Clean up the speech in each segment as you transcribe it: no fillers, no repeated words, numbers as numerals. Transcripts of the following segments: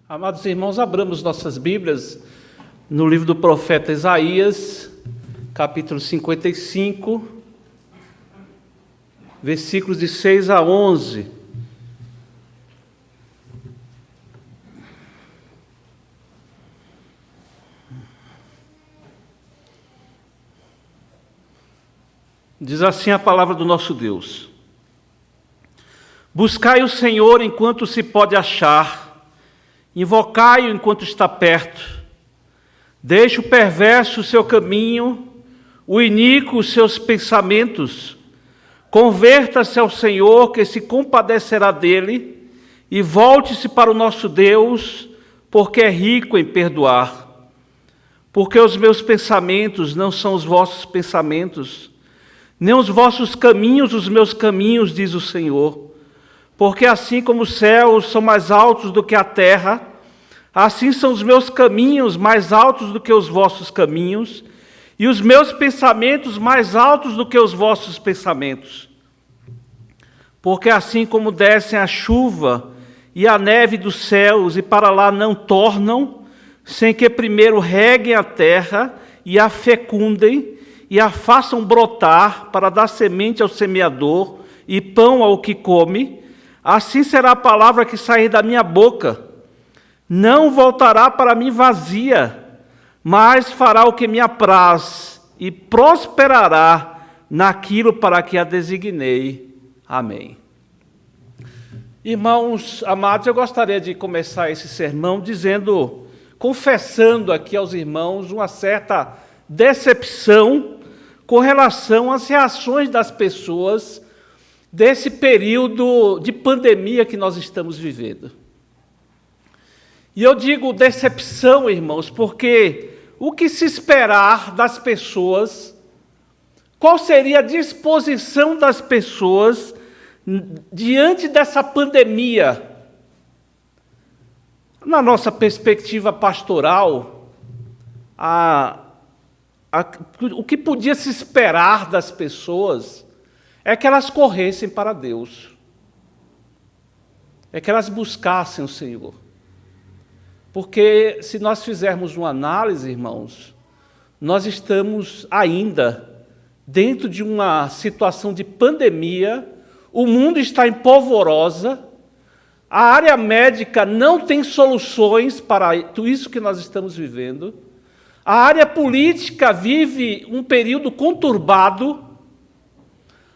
Amados irmãos, abramos nossas Bíblias no livro do profeta Isaías, capítulo 55, versículos de 6 a 11. Diz assim a palavra do nosso Deus: Buscai o Senhor enquanto se pode achar, invocai-o enquanto está perto. Deixe o perverso o seu caminho, o iníquo os seus pensamentos. Converta-se ao Senhor, que se compadecerá dele, e volte-se para o nosso Deus, porque é rico em perdoar. Porque os meus pensamentos não são os vossos pensamentos, nem os vossos caminhos os meus caminhos, diz o Senhor. Porque assim como os céus são mais altos do que a terra, assim são os meus caminhos mais altos do que os vossos caminhos, e os meus pensamentos mais altos do que os vossos pensamentos. Porque assim como descem a chuva e a neve dos céus, e para lá não tornam, sem que primeiro reguem a terra e a fecundem, e a façam brotar para dar semente ao semeador e pão ao que come, assim será a palavra que sair da minha boca. Não voltará para mim vazia, mas fará o que me apraz e prosperará naquilo para que a designei. Amém. Irmãos amados, eu gostaria de começar esse sermão confessando aqui aos irmãos uma certa decepção com relação às reações das pessoas desse período de pandemia que nós estamos vivendo. E eu digo decepção, irmãos, porque o que se esperar das pessoas, qual seria a disposição das pessoas diante dessa pandemia? Na nossa perspectiva pastoral, o que podia se esperar das pessoas é que elas corressem para Deus, é que elas buscassem o Senhor. Porque se nós fizermos uma análise, irmãos, nós estamos ainda dentro de uma situação de pandemia, o mundo está em polvorosa, a área médica não tem soluções para tudo isso que nós estamos vivendo, a área política vive um período conturbado,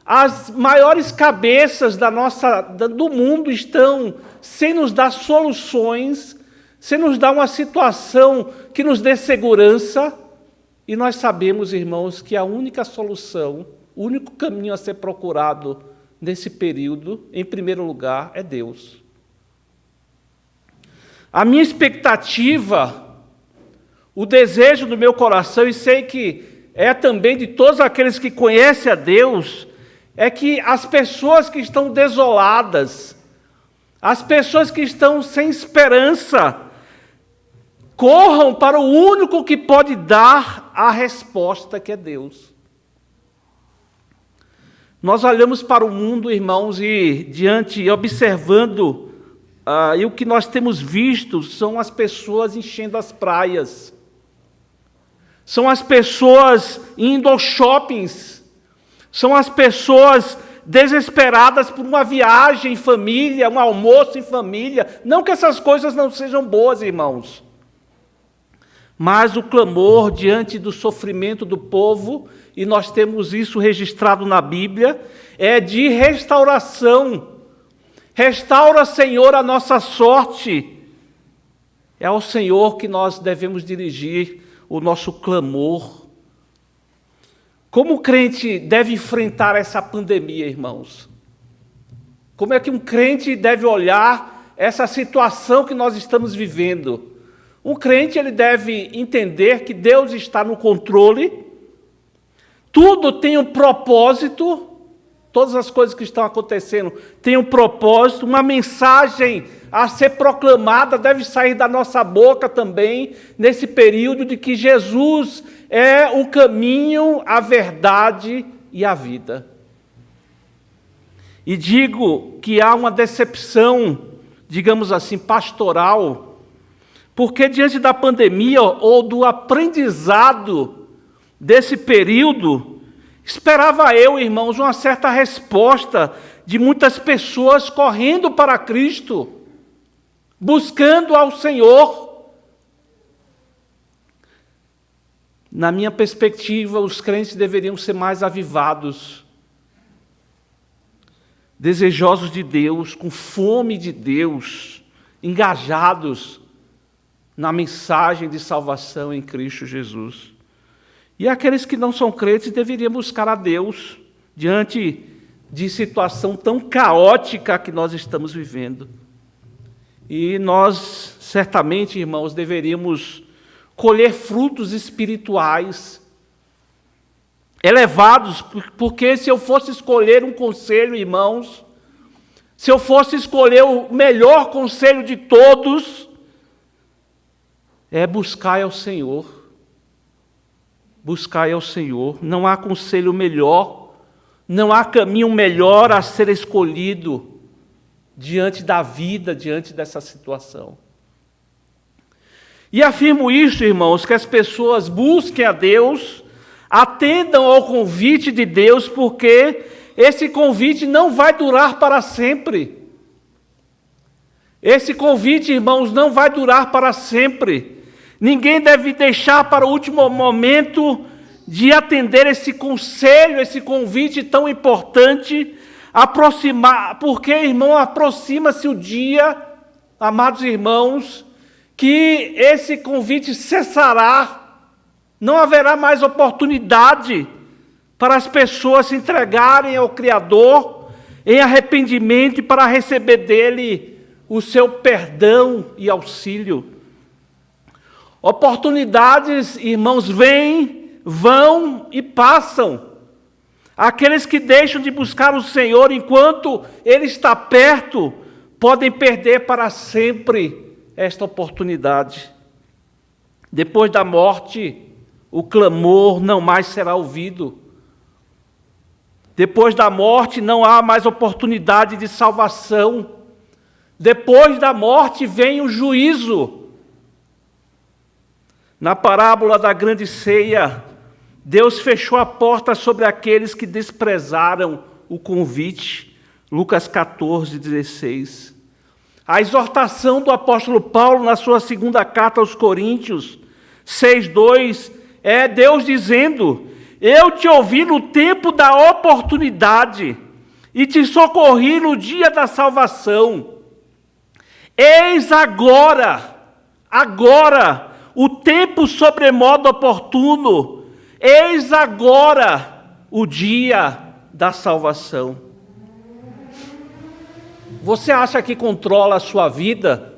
as maiores cabeças do mundo estão sem nos dar soluções, sem nos dar uma situação que nos dê segurança, e nós sabemos, irmãos, que a única solução, o único caminho a ser procurado nesse período, em primeiro lugar, é Deus. A minha expectativa, o desejo do meu coração, e sei que é também de todos aqueles que conhecem a Deus, é que as pessoas que estão desoladas, as pessoas que estão sem esperança, corram para o único que pode dar a resposta, que é Deus. Nós olhamos para o mundo, irmãos, e observando, e o que nós temos visto são as pessoas enchendo as praias, são as pessoas indo aos shoppings, são as pessoas desesperadas por uma viagem em família, um almoço em família. Não que essas coisas não sejam boas, irmãos, mas o clamor diante do sofrimento do povo, e nós temos isso registrado na Bíblia, é de restauração. Restaura, Senhor, a nossa sorte. É ao Senhor que nós devemos dirigir o nosso clamor. Como o crente deve enfrentar essa pandemia, irmãos? Como é que um crente deve olhar essa situação que nós estamos vivendo? Um crente, ele deve entender que Deus está no controle, tudo tem um propósito, todas as coisas que estão acontecendo têm um propósito, uma mensagem a ser proclamada deve sair da nossa boca também, nesse período de que Jesus é o caminho, a verdade e a vida. E digo que há uma decepção, digamos assim, pastoral, Porque diante da pandemia ou do aprendizado desse período, esperava eu, irmãos, uma certa resposta de muitas pessoas correndo para Cristo, buscando ao Senhor. Na minha perspectiva, os crentes deveriam ser mais avivados, desejosos de Deus, com fome de Deus, engajados na mensagem de salvação em Cristo Jesus. E aqueles que não são crentes deveriam buscar a Deus diante de situação tão caótica que nós estamos vivendo. E nós, certamente, irmãos, deveríamos colher frutos espirituais elevados, porque se eu fosse escolher um conselho, irmãos, se eu fosse escolher o melhor conselho de todos, é buscar ao Senhor. Buscar ao Senhor. Não há conselho melhor, não há caminho melhor a ser escolhido diante da vida, diante dessa situação. E afirmo isso, irmãos, que as pessoas busquem a Deus, atendam ao convite de Deus, porque esse convite não vai durar para sempre. Esse convite, irmãos, não vai durar para sempre. Ninguém deve deixar para o último momento de atender esse conselho, esse convite tão importante, porque, irmão, aproxima-se o dia, amados irmãos, que esse convite cessará, não haverá mais oportunidade para as pessoas se entregarem ao Criador em arrependimento e para receber dele o seu perdão e auxílio. Oportunidades, irmãos, vêm, vão e passam. Aqueles que deixam de buscar o Senhor enquanto Ele está perto, podem perder para sempre esta oportunidade. Depois da morte, o clamor não mais será ouvido. Depois da morte, não há mais oportunidade de salvação. Depois da morte, vem o juízo. Na parábola da grande ceia, Deus fechou a porta sobre aqueles que desprezaram o convite. Lucas 14, 16. A exortação do apóstolo Paulo na sua segunda carta aos Coríntios, 6:2, é Deus dizendo: eu te ouvi no tempo da oportunidade e te socorri no dia da salvação. Eis agora, o tempo sobremodo oportuno, eis agora o dia da salvação. Você acha que controla a sua vida?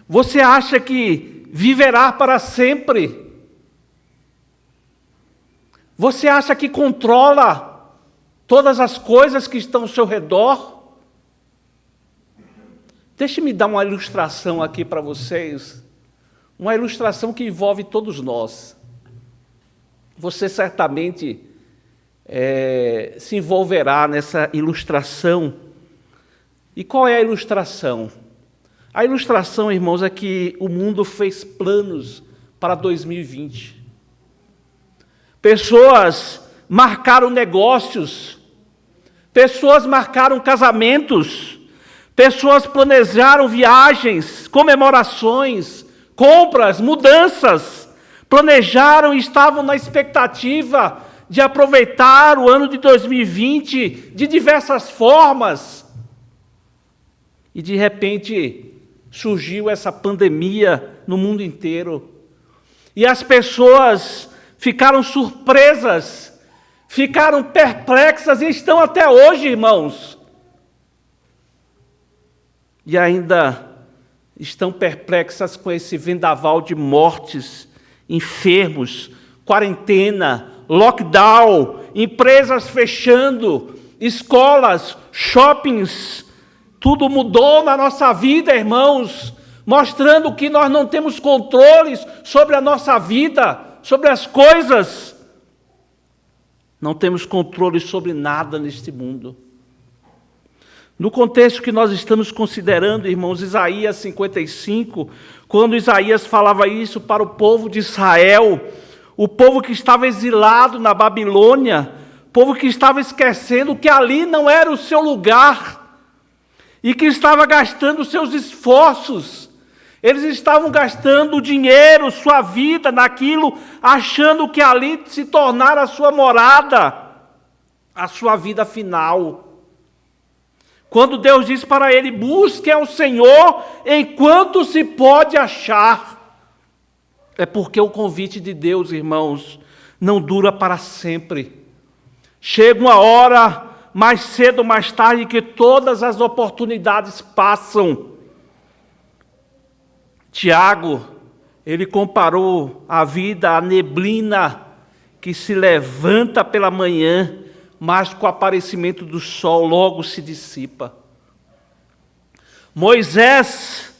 Você acha que viverá para sempre? Você acha que controla todas as coisas que estão ao seu redor? Deixe-me dar uma ilustração aqui para vocês, uma ilustração que envolve todos nós. Você certamente se envolverá nessa ilustração. E qual é a ilustração? A ilustração, irmãos, é que o mundo fez planos para 2020. Pessoas marcaram negócios, pessoas marcaram casamentos, pessoas planejaram viagens, comemorações, compras, mudanças, planejaram e estavam na expectativa de aproveitar o ano de 2020 de diversas formas. E de repente surgiu essa pandemia no mundo inteiro. E as pessoas ficaram surpresas, ficaram perplexas e estão até hoje, irmãos. E ainda estão perplexas com esse vendaval de mortes, enfermos, quarentena, lockdown, empresas fechando, escolas, shoppings, tudo mudou na nossa vida, irmãos, mostrando que nós não temos controles sobre a nossa vida, sobre as coisas. Não temos controle sobre nada neste mundo. No contexto que nós estamos considerando, irmãos, Isaías 55, quando Isaías falava isso para o povo de Israel, o povo que estava exilado na Babilônia, povo que estava esquecendo que ali não era o seu lugar e que estava gastando seus esforços. Eles estavam gastando dinheiro, sua vida naquilo, achando que ali se tornara a sua morada, a sua vida final. Quando Deus diz para ele, busque ao Senhor enquanto se pode achar. É porque o convite de Deus, irmãos, não dura para sempre. Chega uma hora, mais cedo ou mais tarde, que todas as oportunidades passam. Tiago, ele comparou a vida à neblina que se levanta pela manhã, mas com o aparecimento do sol logo se dissipa. Moisés,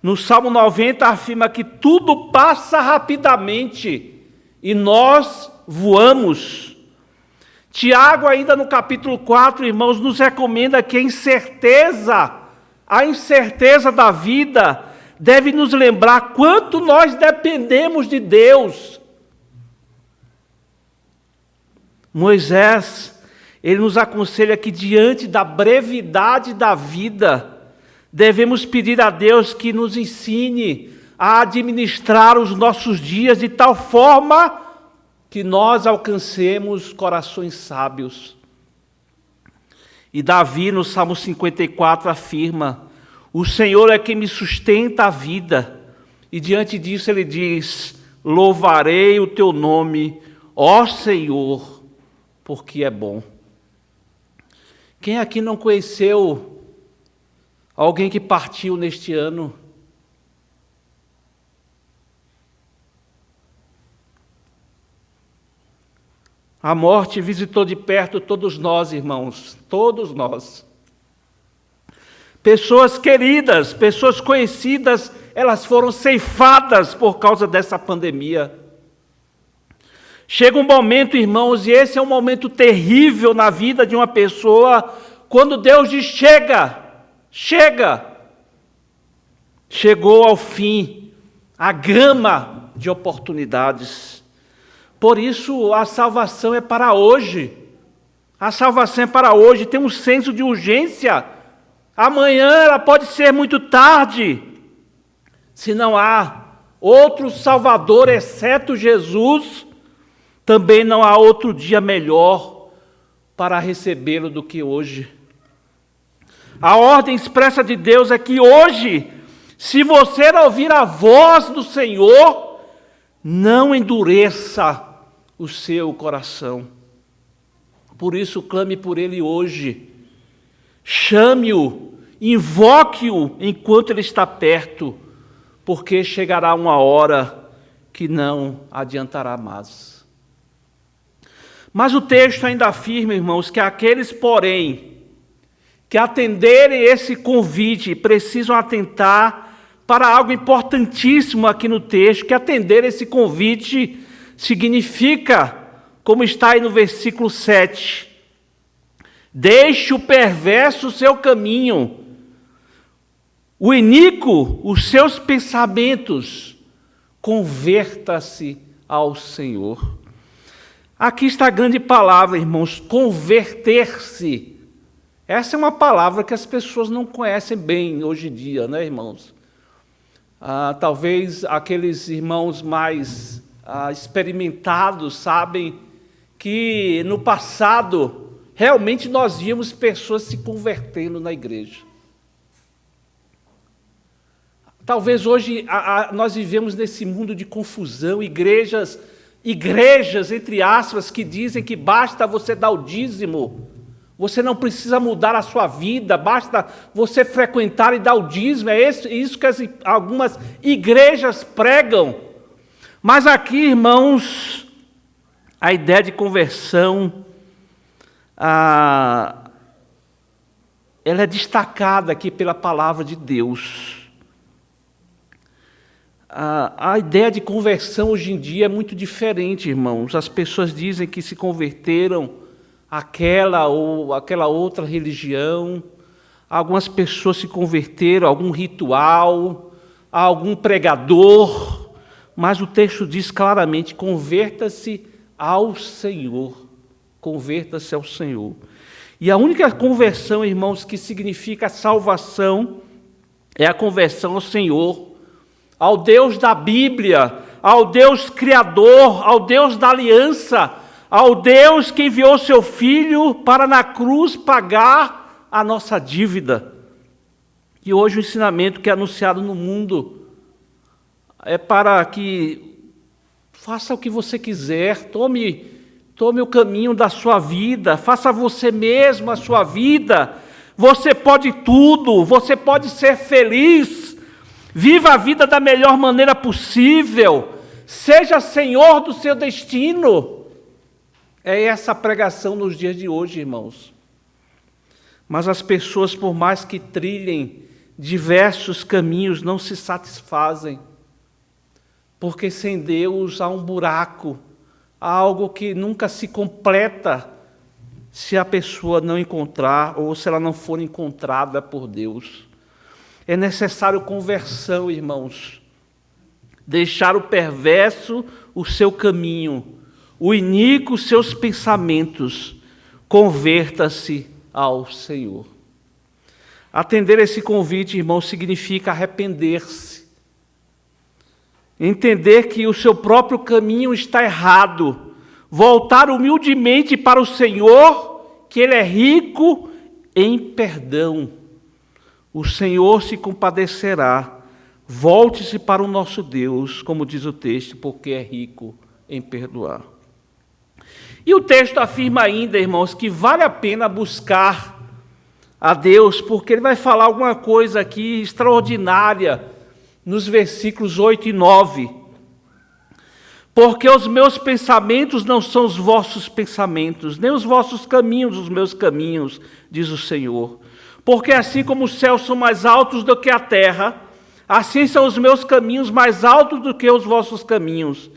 no Salmo 90, afirma que tudo passa rapidamente e nós voamos. Tiago, ainda no capítulo 4, irmãos, nos recomenda que a incerteza da vida deve nos lembrar quanto nós dependemos de Deus. Moisés, ele nos aconselha que diante da brevidade da vida, devemos pedir a Deus que nos ensine a administrar os nossos dias de tal forma que nós alcancemos corações sábios. E Davi, no Salmo 54, afirma, o Senhor é quem me sustenta a vida. E diante disso ele diz, louvarei o teu nome, ó Senhor, porque é bom. Quem aqui não conheceu alguém que partiu neste ano? A morte visitou de perto todos nós, irmãos, todos nós. Pessoas queridas, pessoas conhecidas, elas foram ceifadas por causa dessa pandemia. Chega um momento, irmãos, e esse é um momento terrível na vida de uma pessoa, quando Deus diz, chega. Chegou ao fim a gama de oportunidades. Por isso, a salvação é para hoje. A salvação é para hoje, tem um senso de urgência. Amanhã ela pode ser muito tarde. Se não há outro Salvador, exceto Jesus, também não há outro dia melhor para recebê-lo do que hoje. A ordem expressa de Deus é que hoje, se você ouvir a voz do Senhor, não endureça o seu coração. Por isso, clame por Ele hoje. Chame-o, invoque-o enquanto Ele está perto, porque chegará uma hora que não adiantará mais. Mas o texto ainda afirma, irmãos, que aqueles, porém, que atenderem esse convite, precisam atentar para algo importantíssimo aqui no texto, que atender esse convite significa, como está aí no versículo 7, deixe o perverso o seu caminho, o iníquo os seus pensamentos, converta-se ao Senhor. Aqui está a grande palavra, irmãos, converter-se. Essa é uma palavra que as pessoas não conhecem bem hoje em dia, né, irmãos? Talvez aqueles irmãos mais experimentados sabem que no passado realmente nós víamos pessoas se convertendo na igreja. Talvez hoje nós vivemos nesse mundo de confusão, igrejas, entre aspas, que dizem que basta você dar o dízimo, você não precisa mudar a sua vida, basta você frequentar e dar o dízimo. É isso que algumas igrejas pregam. Mas aqui, irmãos, a ideia de conversão, ela é destacada aqui pela palavra de Deus. A ideia de conversão hoje em dia é muito diferente, irmãos. As pessoas dizem que se converteram àquela ou àquela outra religião. algumas pessoas se converteram a algum ritual, a algum pregador, mas o texto diz claramente: converta-se ao Senhor. Converta-se ao Senhor. E a única conversão, irmãos, que significa salvação, é a conversão ao Senhor, ao Deus da Bíblia, ao Deus Criador, ao Deus da aliança, ao Deus que enviou seu Filho para na cruz pagar a nossa dívida. E hoje o ensinamento que é anunciado no mundo é para que faça o que você quiser, tome o caminho da sua vida, faça você mesmo a sua vida, você pode tudo, você pode ser feliz, viva a vida da melhor maneira possível, seja senhor do seu destino. É essa a pregação nos dias de hoje, irmãos. Mas as pessoas, por mais que trilhem diversos caminhos, não se satisfazem, porque sem Deus há um buraco, há algo que nunca se completa se a pessoa não encontrar ou se ela não for encontrada por Deus. É necessário conversão, irmãos. Deixar o perverso o seu caminho, o iníquo os seus pensamentos. Converta-se ao Senhor. Atender esse convite, irmãos, significa arrepender-se. Entender que o seu próprio caminho está errado. Voltar humildemente para o Senhor, que Ele é rico em perdão. O Senhor se compadecerá. Volte-se para o nosso Deus, como diz o texto, porque é rico em perdoar. E o texto afirma ainda, irmãos, que vale a pena buscar a Deus, porque ele vai falar alguma coisa aqui extraordinária nos versículos 8 e 9. Porque os meus pensamentos não são os vossos pensamentos, nem os vossos caminhos os meus caminhos, diz o Senhor. Porque assim como os céus são mais altos do que a terra, assim são os meus caminhos mais altos do que os vossos caminhos,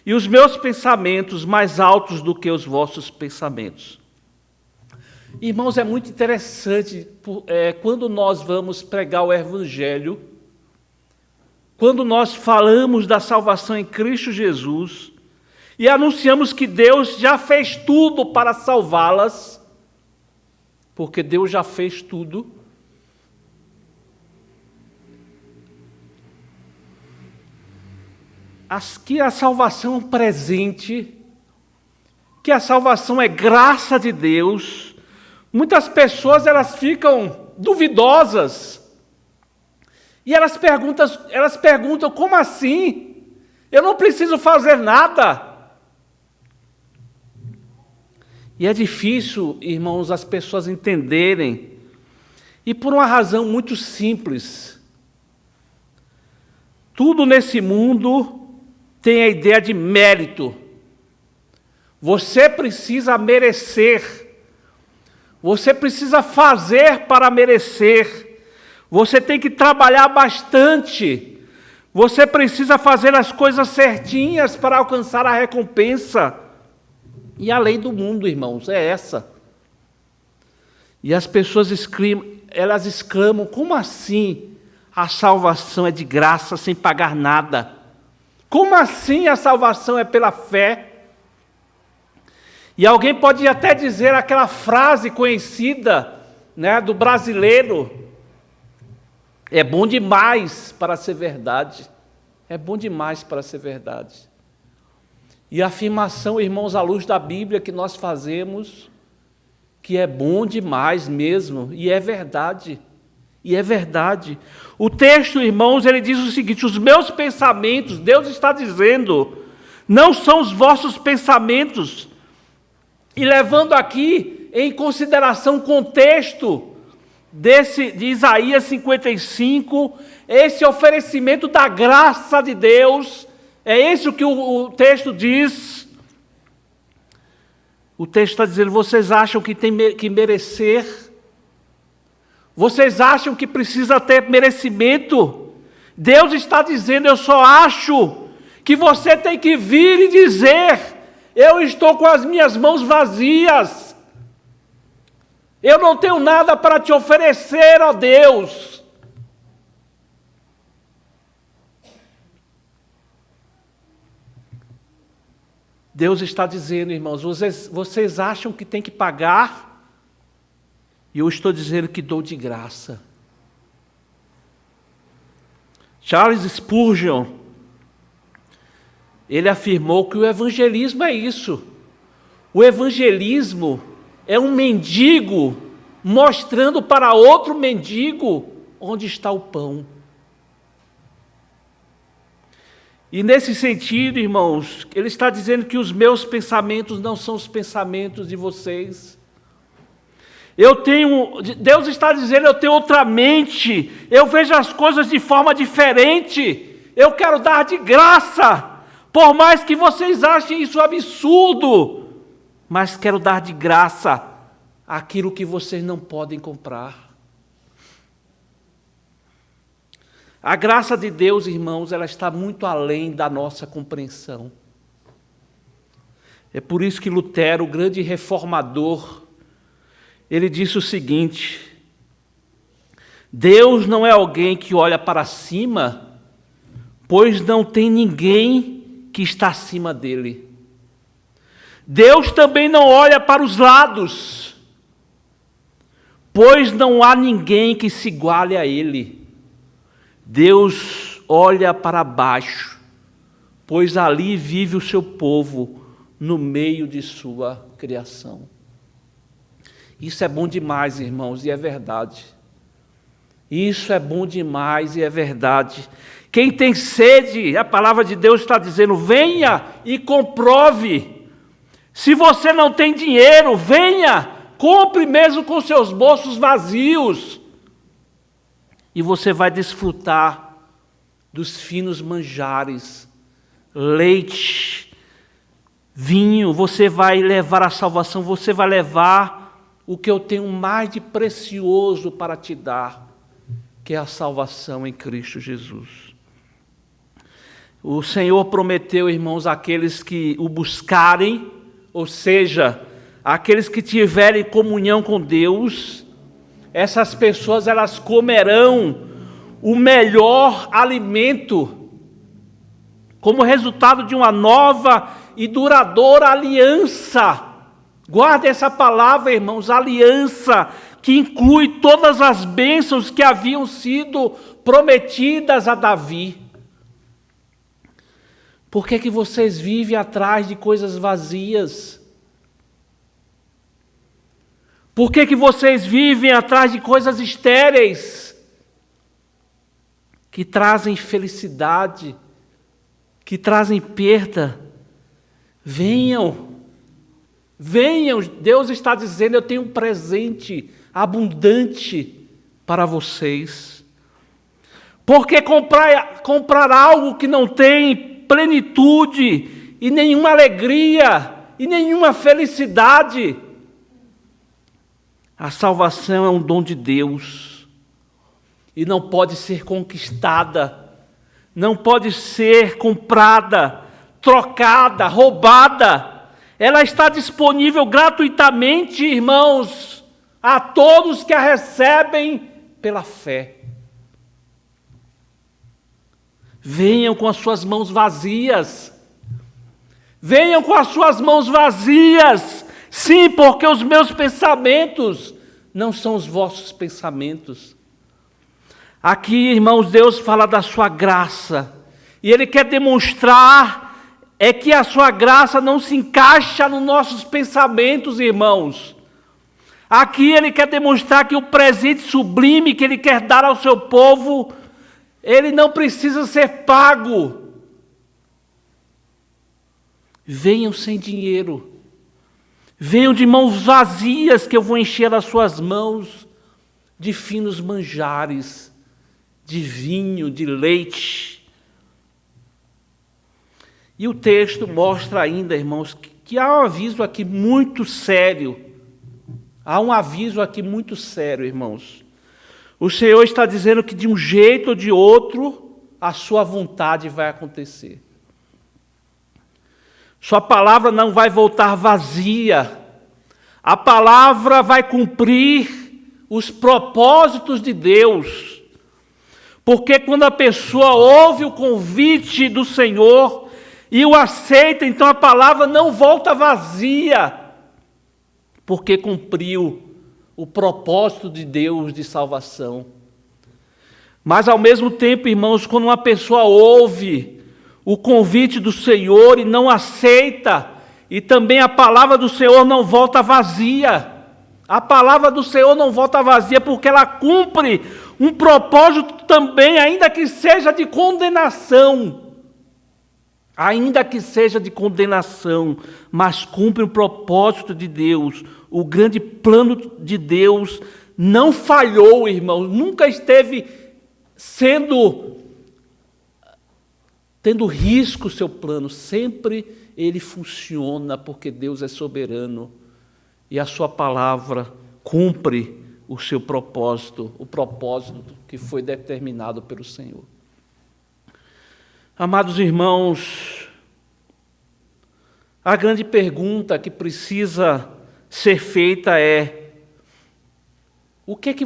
e os meus pensamentos mais altos do que os vossos pensamentos. Irmãos, é muito interessante quando nós vamos pregar o Evangelho, quando nós falamos da salvação em Cristo Jesus e anunciamos que Deus já fez tudo para salvá-las, porque Deus já fez tudo. Que a salvação é um presente, que a salvação é graça de Deus. Muitas pessoas elas ficam duvidosas. E elas perguntam, como assim? Eu não preciso fazer nada. E é difícil, irmãos, as pessoas entenderem. E por uma razão muito simples. Tudo nesse mundo tem a ideia de mérito. Você precisa merecer. Você precisa fazer para merecer. Você tem que trabalhar bastante. Você precisa fazer as coisas certinhas para alcançar a recompensa. E a lei do mundo, irmãos, é essa. E as pessoas exclamam, como assim a salvação é de graça sem pagar nada? Como assim a salvação é pela fé? E alguém pode até dizer aquela frase conhecida, né, do brasileiro: é bom demais para ser verdade. É bom demais para ser verdade. E a afirmação, irmãos, à luz da Bíblia que nós fazemos, que é bom demais mesmo, e é verdade. E é verdade. O texto, irmãos, ele diz o seguinte: os meus pensamentos, Deus está dizendo, não são os vossos pensamentos. E levando aqui em consideração o contexto de Isaías 55, esse oferecimento da graça de Deus, é esse o que o texto diz. O texto está dizendo, vocês acham que tem que merecer? Vocês acham que precisa ter merecimento? Deus está dizendo, eu só acho que você tem que vir e dizer, eu estou com as minhas mãos vazias. Eu não tenho nada para te oferecer, ó Deus. Deus está dizendo, irmãos, vocês acham que tem que pagar? E eu estou dizendo que dou de graça. Charles Spurgeon, ele afirmou que o evangelismo é isso. O evangelismo é um mendigo mostrando para outro mendigo onde está o pão. E nesse sentido, irmãos, ele está dizendo que os meus pensamentos não são os pensamentos de vocês. Deus está dizendo, eu tenho outra mente, eu vejo as coisas de forma diferente, eu quero dar de graça, por mais que vocês achem isso absurdo, mas quero dar de graça aquilo que vocês não podem comprar. A graça de Deus, irmãos, ela está muito além da nossa compreensão. É por isso que Lutero, o grande reformador, ele disse o seguinte: Deus não é alguém que olha para cima, pois não tem ninguém que está acima dele. Deus também não olha para os lados, pois não há ninguém que se iguale a ele. Deus olha para baixo, pois ali vive o seu povo no meio de sua criação. Isso é bom demais, irmãos, e é verdade. Isso é bom demais e é verdade. Quem tem sede, a palavra de Deus está dizendo, venha e comprove. Se você não tem dinheiro, venha, compre mesmo com seus bolsos vazios. E você vai desfrutar dos finos manjares, leite, vinho, você vai levar a salvação, você vai levar o que eu tenho mais de precioso para te dar, que é a salvação em Cristo Jesus. O Senhor prometeu, irmãos, àqueles que o buscarem, ou seja, aqueles que tiverem comunhão com Deus, essas pessoas elas comerão o melhor alimento, como resultado de uma nova e duradoura aliança. Guarde essa palavra, irmãos, aliança, que inclui todas as bênçãos que haviam sido prometidas a Davi. Por que vocês vivem atrás de coisas vazias? Por que vocês vivem atrás de coisas estéreis, que trazem felicidade, que trazem perda? Venham, Deus está dizendo, eu tenho um presente abundante para vocês. Por que comprar algo que não tem plenitude, e nenhuma alegria, e nenhuma felicidade? A salvação é um dom de Deus e não pode ser conquistada, não pode ser comprada, trocada, roubada. Ela está disponível gratuitamente, irmãos, a todos que a recebem pela fé. Venham com as suas mãos vazias. Venham com as suas mãos vazias. Sim, porque os meus pensamentos não são os vossos pensamentos. Aqui, irmãos, Deus fala da sua graça. E Ele quer demonstrar que a sua graça não se encaixa nos nossos pensamentos, irmãos. Aqui Ele quer demonstrar que o presente sublime que Ele quer dar ao seu povo, ele não precisa ser pago. Venham sem dinheiro. Venham de mãos vazias, que eu vou encher as suas mãos de finos manjares, de vinho, de leite. E o texto mostra ainda, irmãos, que há um aviso aqui muito sério. Há um aviso aqui muito sério, irmãos. O Senhor está dizendo que de um jeito ou de outro, a sua vontade vai acontecer. Sua palavra não vai voltar vazia. A palavra vai cumprir os propósitos de Deus. Porque quando a pessoa ouve o convite do Senhor e o aceita, então a palavra não volta vazia, porque cumpriu o propósito de Deus de salvação. Mas ao mesmo tempo, irmãos, quando uma pessoa ouve o convite do Senhor e não aceita, e também a palavra do Senhor não volta vazia. A palavra do Senhor não volta vazia porque ela cumpre um propósito também, ainda que seja de condenação. Ainda que seja de condenação, mas cumpre o propósito de Deus. O grande plano de Deus não falhou, irmãos, nunca esteve tendo risco o seu plano, sempre ele funciona, porque Deus é soberano e a sua palavra cumpre o seu propósito, o propósito que foi determinado pelo Senhor. Amados irmãos, a grande pergunta que precisa ser feita é: em que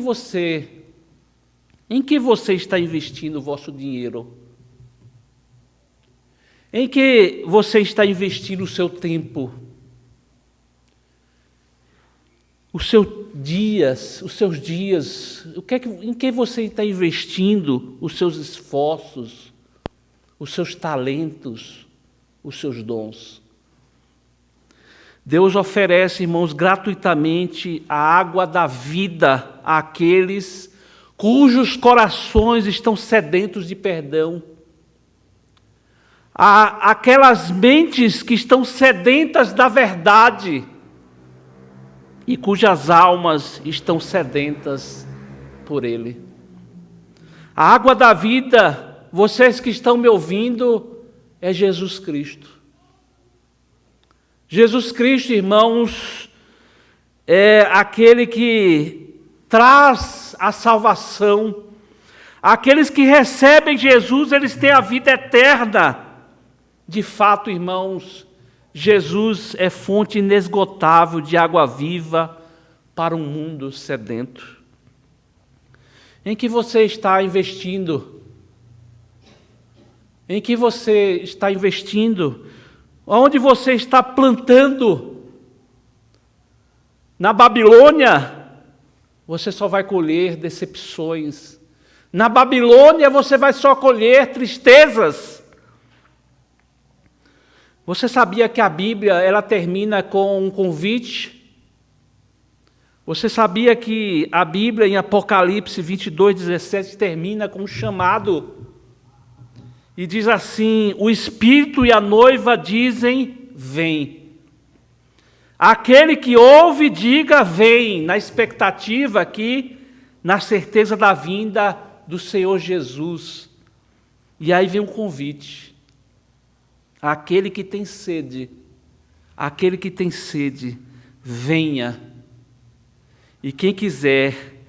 você está investindo o vosso dinheiro? Em que você está investindo o seu tempo? Os seus dias, em que você está investindo os seus esforços, os seus talentos, os seus dons? Deus oferece, irmãos, gratuitamente a água da vida àqueles cujos corações estão sedentos de perdão. Aquelas mentes que estão sedentas da verdade e cujas almas estão sedentas por Ele. A água da vida, vocês que estão me ouvindo, é Jesus Cristo. Jesus Cristo, irmãos, é aquele que traz a salvação. Aqueles que recebem Jesus, eles têm a vida eterna. De fato, irmãos, Jesus é fonte inesgotável de água viva para um mundo sedento. Em que você está investindo? Em que você está investindo? Onde você está plantando? Na Babilônia, você só vai colher decepções. Na Babilônia, você vai só colher tristezas. Você sabia que a Bíblia, ela termina com um convite? Você sabia que a Bíblia, em Apocalipse 22:17, termina com um chamado? E diz assim: o Espírito e a noiva dizem, vem. Aquele que ouve, diga, vem, na expectativa aqui, na certeza da vinda do Senhor Jesus. E aí vem um convite. Aquele que tem sede, venha. E quem quiser,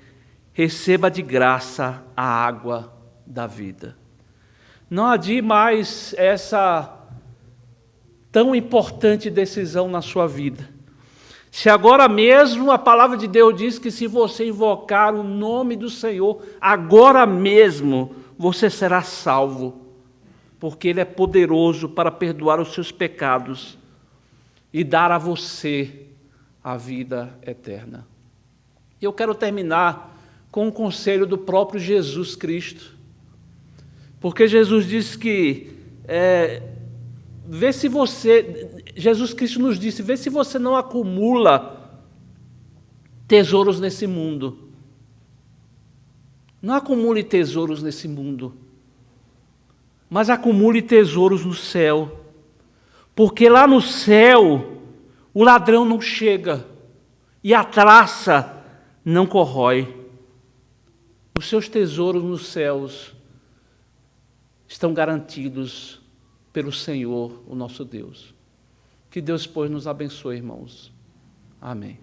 receba de graça a água da vida. Não adie mais essa tão importante decisão na sua vida. Se agora mesmo a palavra de Deus diz que se você invocar o nome do Senhor, agora mesmo você será salvo, porque Ele é poderoso para perdoar os seus pecados e dar a você a vida eterna. Eu quero terminar com um conselho do próprio Jesus Cristo, porque Jesus disse que, Jesus Cristo nos disse, vê se você não acumula tesouros nesse mundo. Não acumule tesouros nesse mundo, mas acumule tesouros no céu, porque lá no céu o ladrão não chega e a traça não corrói. Os seus tesouros nos céus estão garantidos pelo Senhor, o nosso Deus. Que Deus, pois, nos abençoe, irmãos. Amém.